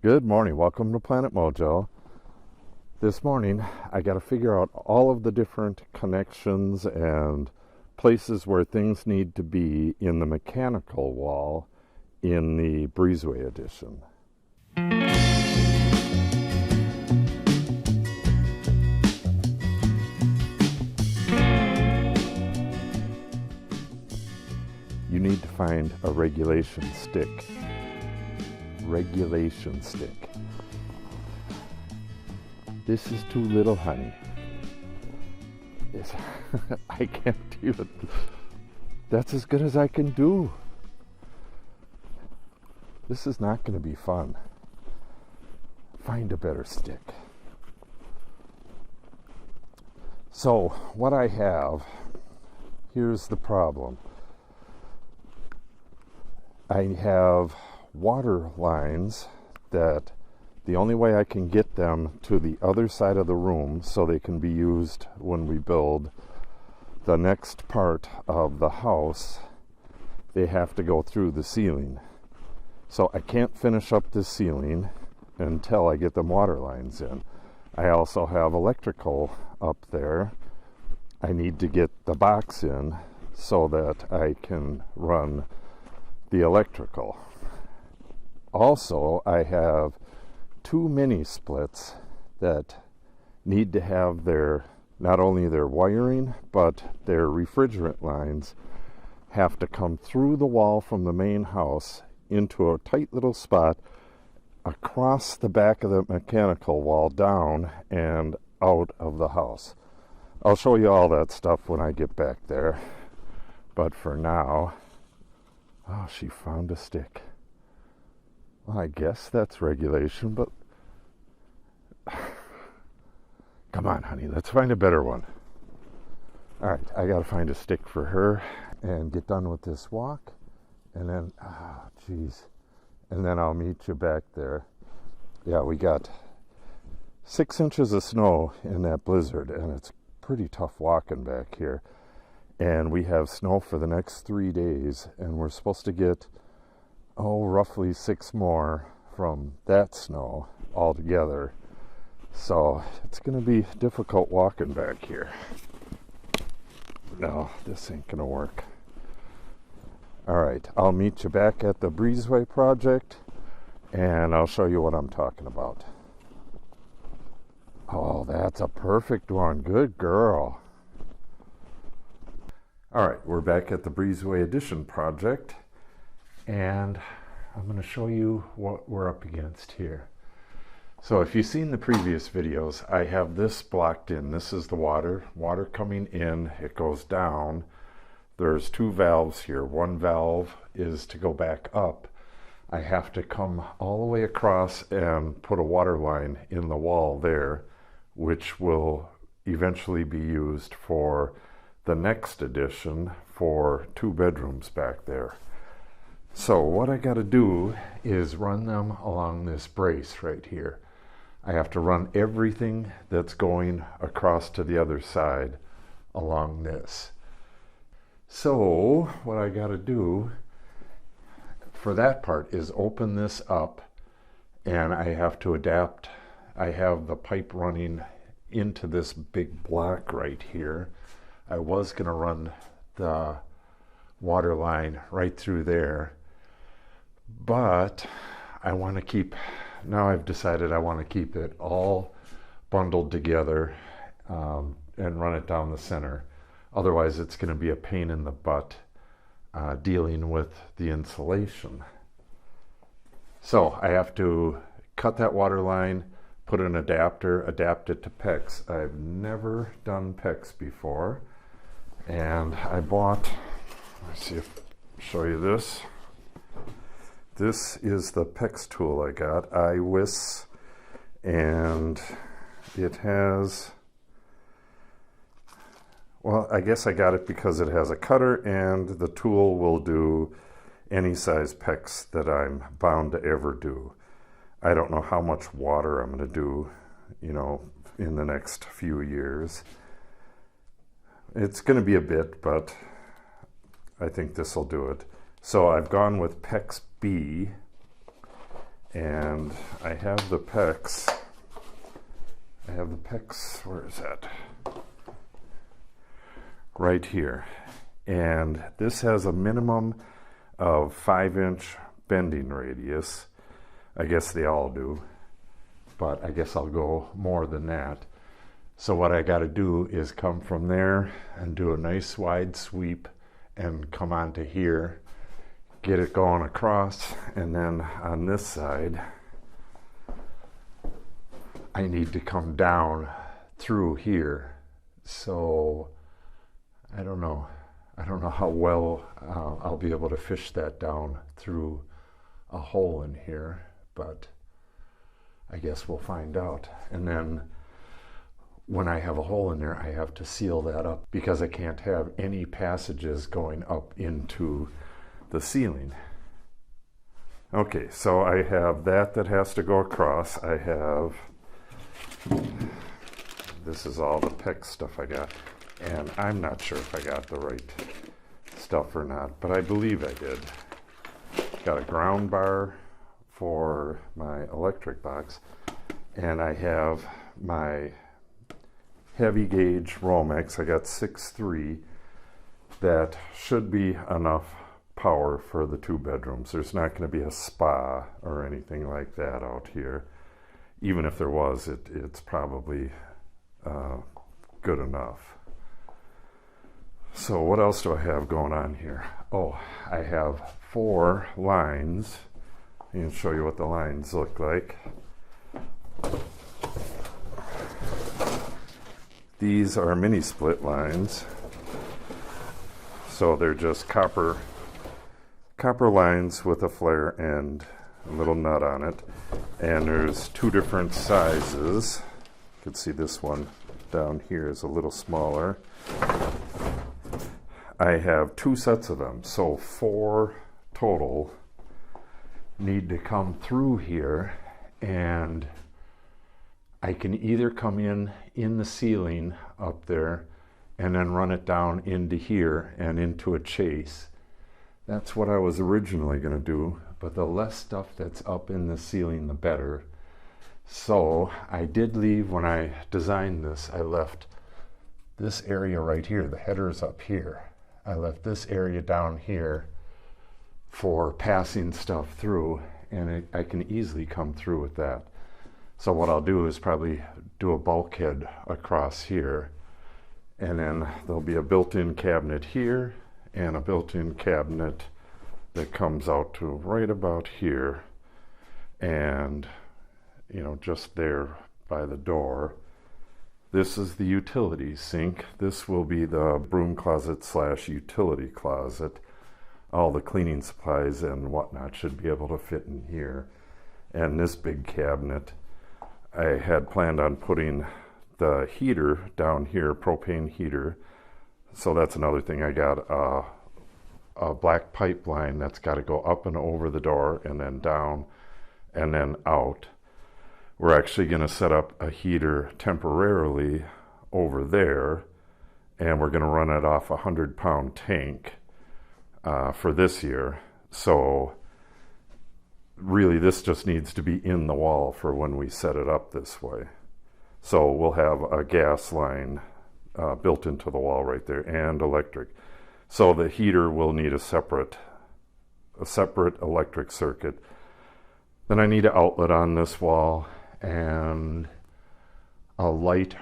Good morning. Welcome to Planet Mojo. This morning, I got to figure out all of the different connections and places where things need to be in the mechanical wall in the Breezeway edition. You need to find a regulation stick. This is too little, honey. I can't even. That's as good as I can do. This is not going to be fun. Find a better stick. So, what I have, here's the problem. I have water lines that the only way I can get them to the other side of the room so they can be used when we build the next part of the house, they have to go through the ceiling. So I can't finish up this ceiling until I get them water lines in. I also have electrical up there. I need to get the box in so that I can run the electrical. Also, I have two mini splits that need to have not only their wiring, but their refrigerant lines have to come through the wall from the main house into a tight little spot across the back of the mechanical wall down and out of the house. I'll show you all that stuff when I get back there. But for now, oh, she found a stick. Well, I guess that's regulation, but come on, honey, let's find a better one. All right, I got to find a stick for her and get done with this walk. And then, and then I'll meet you back there. Yeah, we got 6 inches of snow in that blizzard, and it's pretty tough walking back here. And we have snow for the next 3 days, and we're supposed to get roughly 6 more from that snow altogether. So it's going to be difficult walking back here. No, this ain't going to work. All right, I'll meet you back at the Breezeway Project, and I'll show you what I'm talking about. Oh, that's a perfect one. Good girl. All right, we're back at the Breezeway Edition project, and I'm going to show you what we're up against here. So if you've seen the previous videos, I have this blocked in. This is the water coming in, it goes down. There's 2 valves here. One valve is to go back up. I have to come all the way across and put a water line in the wall there, which will eventually be used for the next addition for 2 bedrooms back there. So what I got to do is run them along this brace right here. I have to run everything that's going across to the other side along this. So what I got to do for that part is open this up, and I have to adapt. I have the pipe running into this big block right here. I was going to run the water line right through there, but now I've decided I want to keep it all bundled together and run it down the center. Otherwise, it's going to be a pain in the butt dealing with the insulation. So I have to cut that water line, put an adapter, adapt it to PEX. I've never done PEX before. And I bought, let's see if I'll show you this. This is the PEX tool I got, iWis, and it has, well, I guess I got it because it has a cutter, and the tool will do any size PEX that I'm bound to ever do. I don't know how much water I'm going to do, in the next few years. It's going to be a bit, but I think this will do it. So I've gone with PEX B, And I have the pecs. Where is that? Right here. And this has a minimum of 5-inch bending radius. I guess they all do, but I guess I'll go more than that. So what I got to do is come from there and do a nice wide sweep and come onto here, get it going across, and then on this side I need to come down through here. So I don't know how well I'll be able to fish that down through a hole in here, but I guess we'll find out. And then when I have a hole in there, I have to seal that up because I can't have any passages going up into the ceiling. Okay, so I have that has to go across. I have, this is all the PEX stuff I got, and I'm not sure if I got the right stuff or not, but I believe I did. Got a ground bar for my electric box, and I have my heavy gauge Romex. I got 6.3. That should be enough power for the 2 bedrooms. There's not going to be a spa or anything like that out here. Even if there was, it's probably good enough. So what else do I have going on here? Oh, I have 4 lines. I can show you what the lines look like. These are mini split lines. So they're just copper lines with a flare and a little nut on it. And there's 2 different sizes. You can see this one down here is a little smaller. I have 2 sets of them, so 4 total need to come through here, and I can either come in the ceiling up there and then run it down into here and into a chase. That's what I was originally going to do, but the less stuff that's up in the ceiling, the better. So I did leave, when I designed this, I left this area right here, the header's up here. I left this area down here for passing stuff through, and I can easily come through with that. So what I'll do is probably do a bulkhead across here, and then there'll be a built-in cabinet here and a built-in cabinet that comes out to right about here, and just there by the door. This is the utility sink. This will be the broom closet / utility closet. All the cleaning supplies and whatnot should be able to fit in here. And this big cabinet, I had planned on putting the heater down here, propane heater. So that's another thing. I got a black pipeline that's got to go up and over the door and then down and then out. We're actually going to set up a heater temporarily over there, and we're going to run it off a 100-pound tank for this year. So really this just needs to be in the wall for when we set it up this way. So we'll have a gas line built into the wall right there, and electric. So the heater will need a separate electric circuit. Then I need an outlet on this wall and a light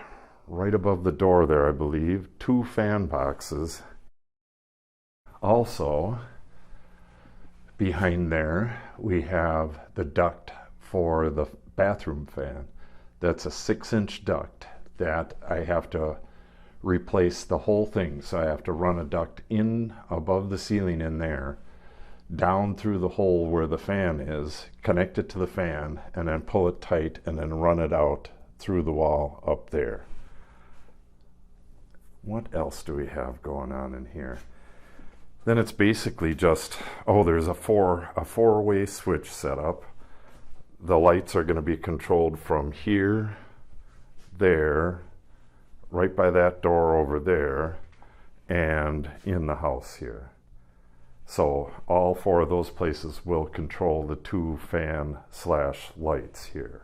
right above the door there, I believe. 2 fan boxes. Also, behind there, we have the duct for the bathroom fan. That's a 6-inch duct that I have to replace the whole thing. So I have to run a duct in above the ceiling in there, down through the hole where the fan is, connect it to the fan, and then pull it tight, and then run it out through the wall up there. What else do we have going on in here? Then it's basically just, there's a four-way switch set up. The lights are going to be controlled from here, there, right by that door over there, and in the house here. So all four of those places will control the two fan slash lights here.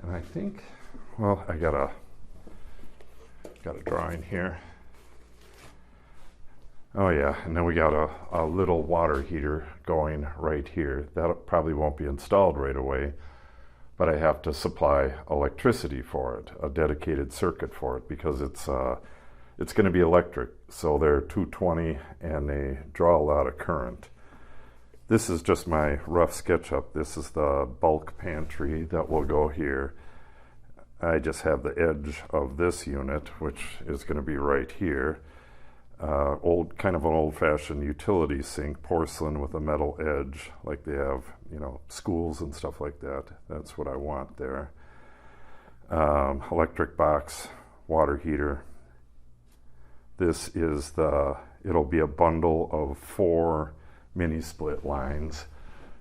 And I think, well, I got a drawing here. Oh yeah, and then we got a little water heater going right here. That probably won't be installed right away, but I have to supply electricity for it, a dedicated circuit for it, because it's going to be electric. So they're 220 and they draw a lot of current. This is just my rough SketchUp. This is the bulk pantry that will go here. I just have the edge of this unit, which is going to be right here. Kind of an old-fashioned utility sink, porcelain with a metal edge, like they have, you know, schools and stuff like that. That's what I want there. Electric box, water heater. This is it'll be a bundle of 4 mini split lines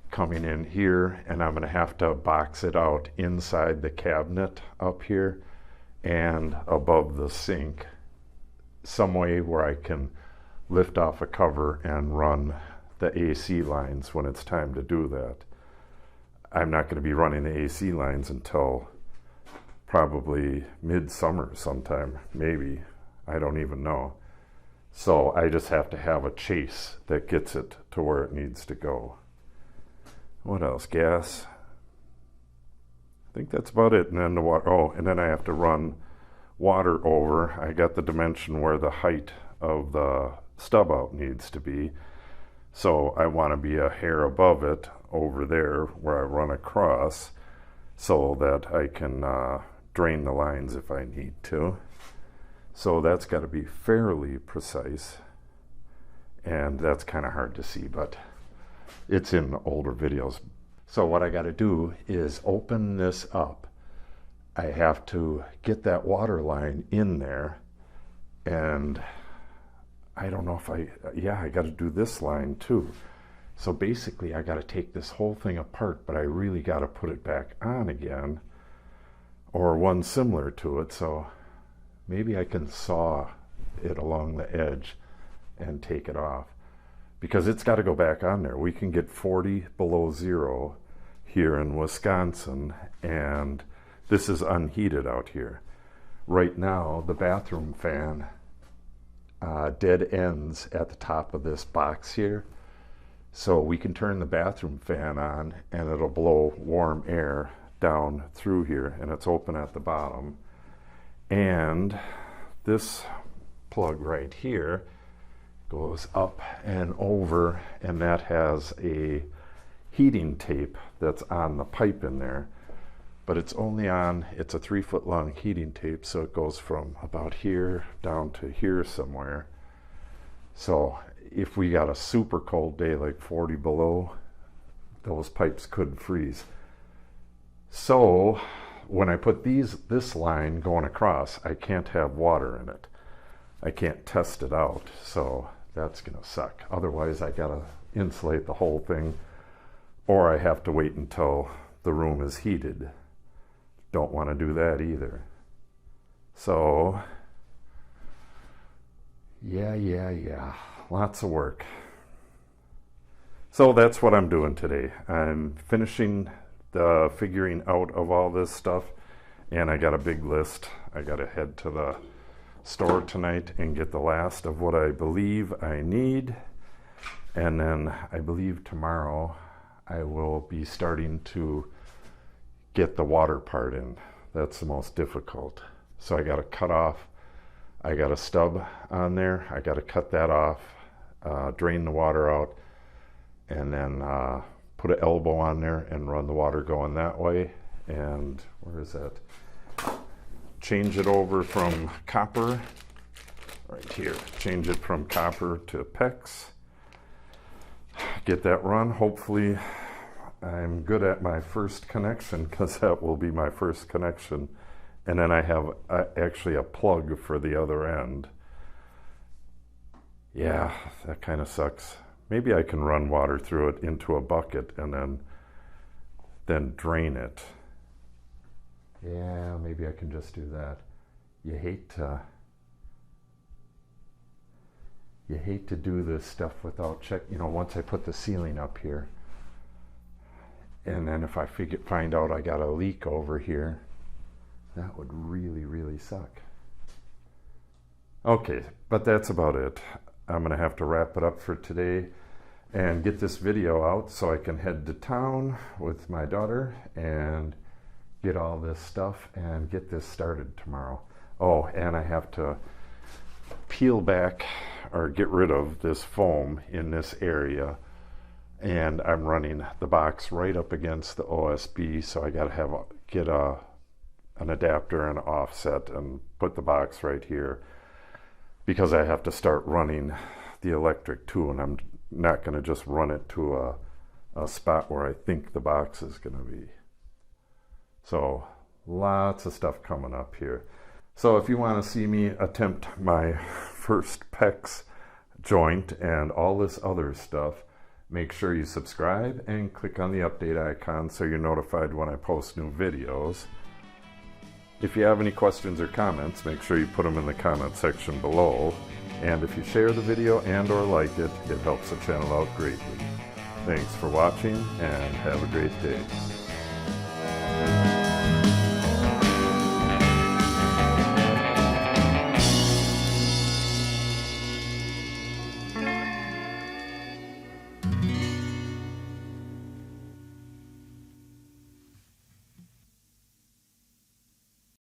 coming in here, and I'm going to have to box it out inside the cabinet up here and above the sink, some way where I can lift off a cover and run the AC lines when it's time to do that. I'm not going to be running the AC lines until probably midsummer sometime, maybe. I don't even know. So I just have to have a chase that gets it to where it needs to go. What else? Gas. I think that's about it. And then the water. Oh, and then I have to run water over. I got the dimension where the height of the stub out needs to be. So I want to be a hair above it over there where I run across, so that I can drain the lines if I need to. So that's got to be fairly precise, and that's kind of hard to see, but it's in older videos. So what I got to do is open this up. I have to get that water line in there, and I don't know if I got to do this line too. So basically I got to take this whole thing apart, but I really got to put it back on again, or one similar to it. So maybe I can saw it along the edge and take it off, because it's got to go back on there. We can get 40 below zero here in Wisconsin, and this is unheated out here. Right now, the bathroom fan dead ends at the top of this box here. So we can turn the bathroom fan on and it'll blow warm air down through here, and it's open at the bottom. And this plug right here goes up and over, and that has a heating tape that's on the pipe in there. But it's only on, it's a 3-foot long heating tape, so it goes from about here down to here somewhere. So if we got a super cold day, like 40 below, those pipes could freeze. So when I put this line going across, I can't have water in it. I can't test it out, so that's gonna suck. Otherwise I gotta insulate the whole thing, or I have to wait until the room is heated. Don't want to do that either. So yeah, lots of work. So that's what I'm doing today. I'm finishing the figuring out of all this stuff, and I got a big list. I got to head to the store tonight and get the last of what I believe I need, and then I believe tomorrow I will be starting to get the water part in. That's the most difficult. So I got to cut off, I got a stub on there, I got to cut that off, drain the water out, and then put an elbow on there and run the water going that way. And where is that? Change it over from copper, right here, change it from copper to PEX, get that run. Hopefully I'm good at my first connection, because that will be my first connection. And then I have actually a plug for the other end. Yeah, that kind of sucks. Maybe I can run water through it into a bucket and then drain it. Yeah, maybe I can just do that. You hate to You hate to do this stuff without once I put the ceiling up here, and then if I find out I got a leak over here, that would really, really suck. Okay, but that's about it. I'm gonna have to wrap it up for today and get this video out so I can head to town with my daughter and get all this stuff and get this started tomorrow. Oh, and I have to peel back or get rid of this foam in this area, and I'm running the box right up against the OSB, so I gotta get an adapter and offset and put the box right here, because I have to start running the electric too, and I'm not going to just run it to a spot where I think the box is going to be. So lots of stuff coming up here. So if you want to see me attempt my first PEX joint and all this other stuff, make sure you subscribe and click on the update icon so you're notified when I post new videos. If you have any questions or comments, make sure you put them in the comment section below. And if you share the video and or like it, it helps the channel out greatly. Thanks for watching and have a great day.